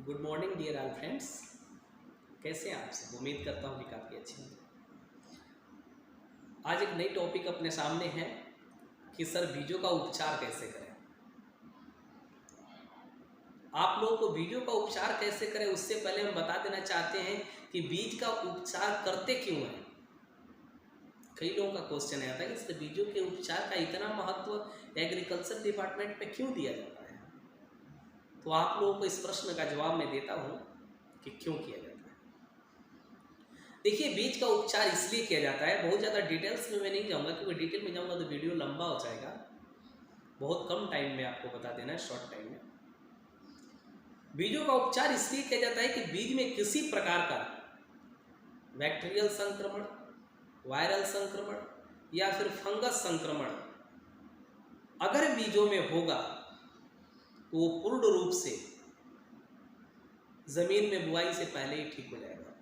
Good morning dear all friends. कैसे हैं आप सब? उम्मीद करता हूँ कि काफ़ी अच्छे हैं। आज एक नई टॉपिक अपने सामने है कि सर बीजों का उपचार कैसे करें। आप लोगों को बीजों का उपचार कैसे करें उससे पहले हम बता देना चाहते हैं कि बीज का उपचार करते क्यों हैं। कई लोगों का क्वेश्चन आता है कि सर बीजों के उपचार का इतना महत्व एग्रीकल्चर डिपार्टमेंट में क्यों दिया जाता है। तो आप लोगों को इस प्रश्न का जवाब मैं देता हूँ कि क्यों किया जाता है। देखिए, बीज का उपचार इसलिए किया जाता है, बहुत ज़्यादा डिटेल्स में मैं नहीं जाऊँगा क्योंकि डिटेल में जाऊँगा तो वीडियो लंबा हो जाएगा। बहुत कम टाइम में आपको बता देना है, शॉर्ट टाइम में। बीजों का उपचार इसलिए किया जाता है कि बीज में किसी प्रकार का बैक्टीरियल संक्रमण, वायरल संक्रमण या फिर फंगस संक्रमण अगर बीजों में होगा तो वो पूर्ण रूप से जमीन में बुआई से पहले ही ठीक हो जाएगा,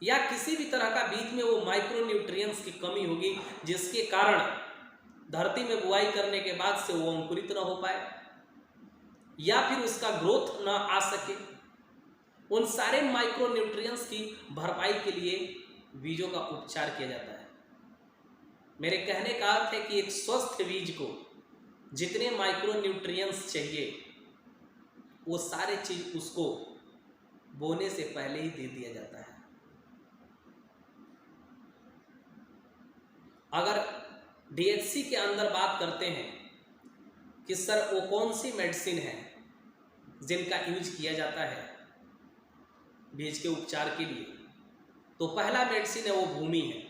या किसी भी तरह का बीज में वो माइक्रो न्यूट्रिएंट्स की कमी होगी जिसके कारण धरती में बुआई करने के बाद से वो अंकुरित न हो पाए या फिर उसका ग्रोथ न आ सके। उन सारे माइक्रो न्यूट्रिएंट्स की भरपाई के लिए बीजों का उपचार किया जाता है। मेरे कहने का अर्थ है कि एक स्वस्थ बीज को जितने माइक्रो न्यूट्रिएंट्स चाहिए वो सारे चीज उसको बोने से पहले ही दे दिया जाता है। अगर डीएचसी के अंदर बात करते हैं कि सर वो कौन सी मेडिसिन है जिनका यूज किया जाता है बीज के उपचार के लिए, तो पहला मेडिसिन है वो भूमि है।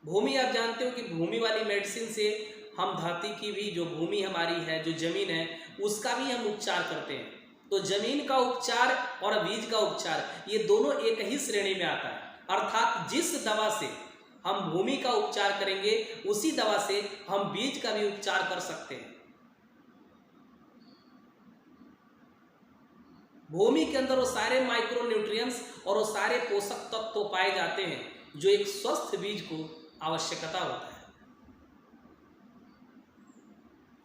भूमि आप जानते हो कि भूमि वाली मेडिसिन से हम धरती की भी जो भूमि हमारी है, जो जमीन है, उसका भी हम उपचार करते हैं। तो जमीन का उपचार और बीज का उपचार ये दोनों एक ही श्रेणी में आता है। अर्थात जिस दवा से हम भूमि का उपचार करेंगे उसी दवा से हम बीज का भी उपचार कर सकते हैं। भूमि के अंदर वो सारे माइक्रो न्यूट्रिएंट्स और वो सारे पोषक तत्व तो पाए जाते हैं जो एक स्वस्थ बीज को आवश्यकता होता है।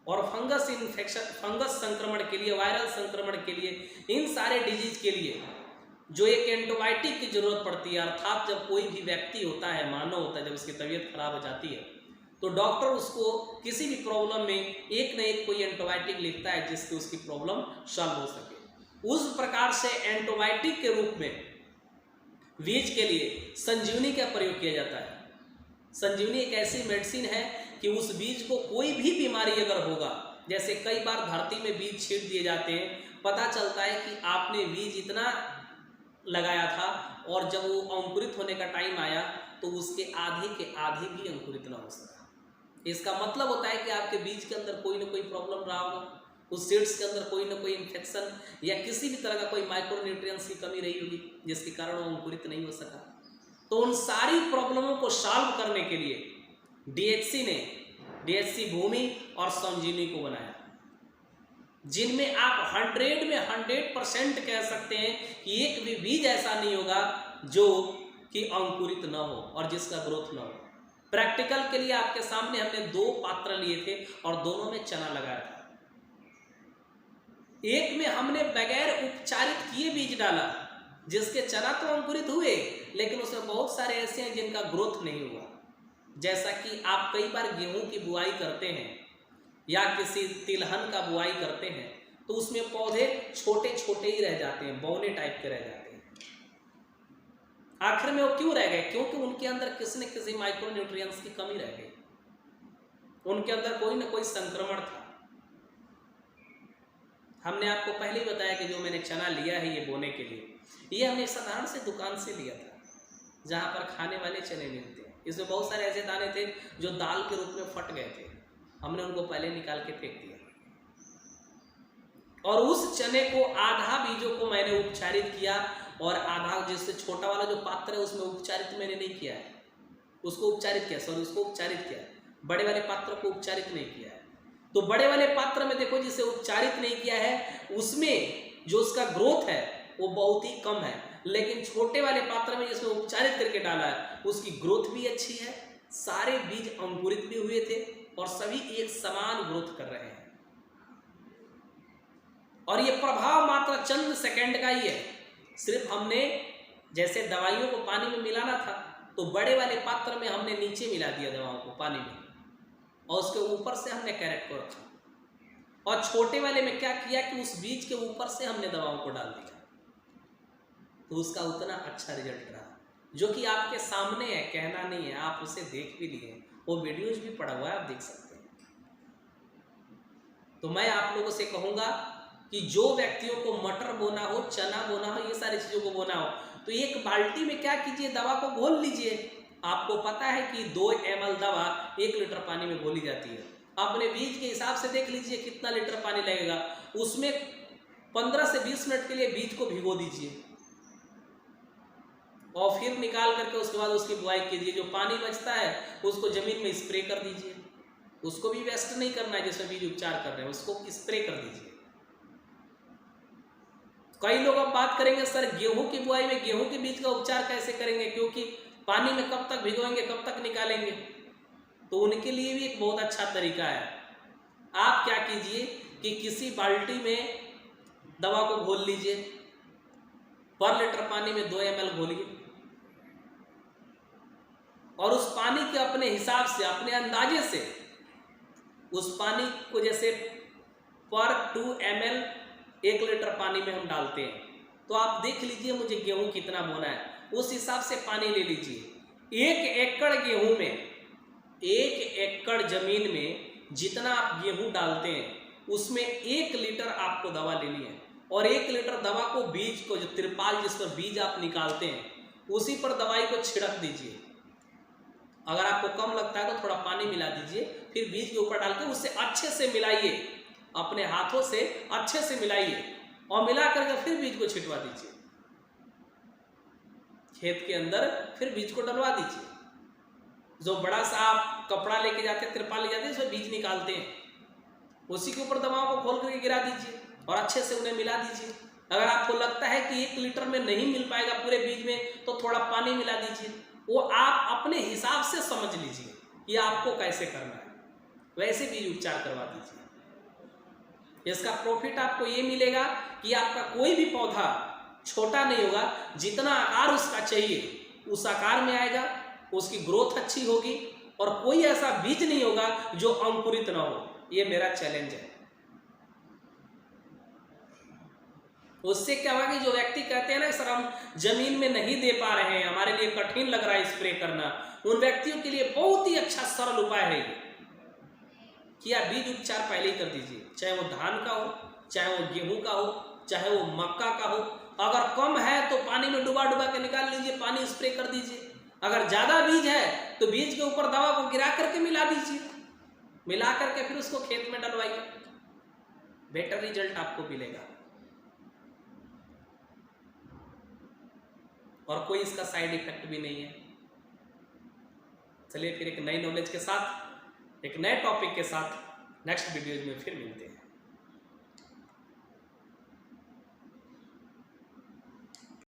और फंगस इन्फेक्शन, फंगस संक्रमण के लिए, वायरल संक्रमण के लिए, इन सारे डिजीज के लिए जो एक एंटीबायोटिक की जरूरत पड़ती है। अर्थात जब कोई भी व्यक्ति होता है, मानव होता है, जब उसकी तबीयत खराब हो जाती है तो डॉक्टर उसको किसी भी प्रॉब्लम में एक न एक कोई एंटीबायोटिक लिखता है जिससे उसकी प्रॉब्लम सॉल्व हो सके। उस प्रकार से एंटीबायोटिक के रूप में बीज के लिए संजीवनी का प्रयोग किया जाता है। संजीवनी एक ऐसी मेडिसिन है कि उस बीज को कोई भी बीमारी अगर होगा, जैसे कई बार धरती में बीज छींट दिए जाते हैं, पता चलता है कि आपने बीज इतना लगाया था और जब वो अंकुरित होने का टाइम आया तो उसके आधे के आधे भी अंकुरित ना हो सका। इसका मतलब होता है कि आपके बीज के अंदर कोई ना कोई प्रॉब्लम रहा होगा, उस सीड्स के अंदर कोई ना कोई इन्फेक्शन या किसी भी तरह का कोई माइक्रो न्यूट्रिएंट्स की कमी रही होगी जिसके कारण वो अंकुरित नहीं हो सका। तो उन सारी प्रॉब्लमों को सॉल्व करने के लिए डीएचसी ने डीएचसी भूमि और संजीवनी को बनाया, जिनमें आप 100 में 100% कह सकते हैं कि एक भी बीज ऐसा नहीं होगा जो कि अंकुरित न हो और जिसका ग्रोथ न हो। प्रैक्टिकल के लिए आपके सामने हमने 2 पात्र लिए थे और दोनों में चना लगाया था। एक में हमने बगैर उपचारित किए बीज डाला जिसके चना तो अंकुरित हुए, लेकिन उसमें बहुत सारे ऐसे हैं जिनका ग्रोथ नहीं हुआ। जैसा कि आप कई बार गेहूं की बुआई करते हैं या किसी तिलहन का बुआई करते हैं तो उसमें पौधे छोटे छोटे ही रह जाते हैं, बौने टाइप के रह जाते हैं। आखिर में वो क्यों रह गए? क्योंकि उनके अंदर किसी न किसी माइक्रो न्यूट्रिएंट्स की कमी रह गई, उनके अंदर कोई ना कोई संक्रमण था। हमने आपको पहले ही बताया कि जो मैंने चना लिया है ये बोने के लिए, ये हमने साधारण से दुकान से लिया था जहाँ पर खाने वाले चने मिलते हैं। इसमें बहुत सारे ऐसे दाने थे जो दाल के रूप में फट गए थे, हमने उनको पहले निकाल के फेंक दिया और उस चने को आधा बीजों को मैंने उपचारित किया और आधा, जिससे छोटा वाला जो पात्र है उसमें उपचारित मैंने नहीं किया है, उसको उपचारित किया, सॉरी उसको उपचारित किया, बड़े वाले पात्र को उपचारित नहीं किया है। तो बड़े वाले पात्र में देखो जिसे उपचारित नहीं किया है उसमें जो उसका ग्रोथ है वो बहुत ही कम है, लेकिन छोटे वाले पात्र में जिसमें उपचारित करके डाला है उसकी ग्रोथ भी अच्छी है, सारे बीज अंकुरित भी हुए थे और सभी एक समान ग्रोथ कर रहे हैं। और ये प्रभाव मात्र चंद सेकंड का ही है। सिर्फ हमने जैसे दवाइयों को पानी में मिलाना था तो बड़े वाले पात्र में हमने नीचे मिला दिया दवाओं को पानी में, और उसके ऊपर से हमने कैरेट को रखा, और छोटे वाले में क्या किया कि उस बीज के ऊपर से हमने दवाओं को डाल दिया, तो उसका उतना अच्छा रिजल्ट रहा, जो कि आपके सामने है, कहना नहीं है, आप उसे देख भी लिए, वो वीडियोज भी पड़ा हुआ है, आप देख सकते हैं। तो मैं आप लोगों से कहूंगा कि जो व्यक्तियों को मटर बोना हो, चना बोना हो, ये सारी चीजों को बोना हो, तो एक बाल्टी में क्या कीजिए, दवा को घोल लीजिए। आपको पता है कि 2 ml दवा 1 लीटर पानी में घोली जाती है। अपने बीज के हिसाब से देख लीजिए कितना लीटर पानी लगेगा, उसमें 15 से 20 मिनट के लिए बीज को भिगो दीजिए, और फिर निकाल करके उसके बाद उसकी बुआई कीजिए। जो पानी बचता है उसको जमीन में स्प्रे कर दीजिए, उसको भी वेस्ट नहीं करना है, जिसमें बीज उपचार कर रहे हैं उसको स्प्रे कर दीजिए। कई लोग अब बात करेंगे सर गेहूं की बुआई में गेहूं के बीज का उपचार कैसे करेंगे, क्योंकि पानी में कब तक भिगोएंगे, कब तक निकालेंगे, तो उनके लिए भी एक बहुत अच्छा तरीका है। आप क्या कीजिए कि किसी बाल्टी में दवा को घोल लीजिए, पर लीटर पानी में 2 ml घोलिए, और उस पानी के अपने हिसाब से, अपने अंदाजे से उस पानी को, जैसे पर 2 ml 1 लीटर पानी में हम डालते हैं, तो आप देख लीजिए मुझे गेहूं कितना बोना है, उस हिसाब से पानी ले लीजिए। 1 एकड़ गेहूं में, 1 एकड़ जमीन में जितना आप गेहूं डालते हैं उसमें 1 लीटर आपको दवा लेनी है, और 1 लीटर दवा को बीज को, जो तिरपाल जिस पर बीज आप निकालते हैं उसी पर दवाई को छिड़क दीजिए। अगर आपको कम लगता है तो थोड़ा पानी मिला दीजिए, फिर बीज के ऊपर डाल के उससे अच्छे से मिलाइए, अपने हाथों से अच्छे से मिलाइए, और मिला करके फिर बीज को छिटवा दीजिए खेत के अंदर, फिर बीज को डलवा दीजिए। जो बड़ा सा आप कपड़ा लेके जाते हैं, तिरपाल ले जाते हैं, उसमें बीज निकालते हैं, उसी के ऊपर दवाओं को खोल करके गिरा दीजिए और अच्छे से उन्हें मिला दीजिए। अगर आपको लगता है कि 1 लीटर में नहीं मिल पाएगा पूरे बीज में, तो थोड़ा पानी मिला दीजिए। वो आप अपने हिसाब से समझ लीजिए कि आपको कैसे करना है, वैसे बीज उपचार करवा दीजिए। इसका प्रॉफिट आपको ये मिलेगा कि आपका कोई भी पौधा छोटा नहीं होगा, जितना आकार उसका चाहिए उस आकार में आएगा, उसकी ग्रोथ अच्छी होगी, और कोई ऐसा बीज नहीं होगा जो अंकुरित ना हो। ये मेरा चैलेंज है। उससे क्या होगा कि जो व्यक्ति कहते हैं ना सर हम जमीन में नहीं दे पा रहे हैं, हमारे लिए कठिन लग रहा है स्प्रे करना, उन व्यक्तियों के लिए बहुत ही अच्छा सरल उपाय है कि आप बीज उपचार पहले ही कर दीजिए, चाहे वो धान का हो, चाहे वो गेहूं का हो, चाहे वो मक्का का हो। अगर कम है तो पानी में डुबा डुबा के निकाल लीजिए, पानी स्प्रे कर दीजिए। अगर ज्यादा बीज है तो बीज के ऊपर दवा को गिरा करके मिला दीजिए, मिला करके फिर उसको खेत में डलवाइए, बेटर रिजल्ट आपको मिलेगा, और कोई इसका साइड इफेक्ट भी नहीं है। चलिए फिर एक नई नॉलेज के साथ, एक नए टॉपिक के साथ नेक्स्ट वीडियो में फिर मिलते हैं।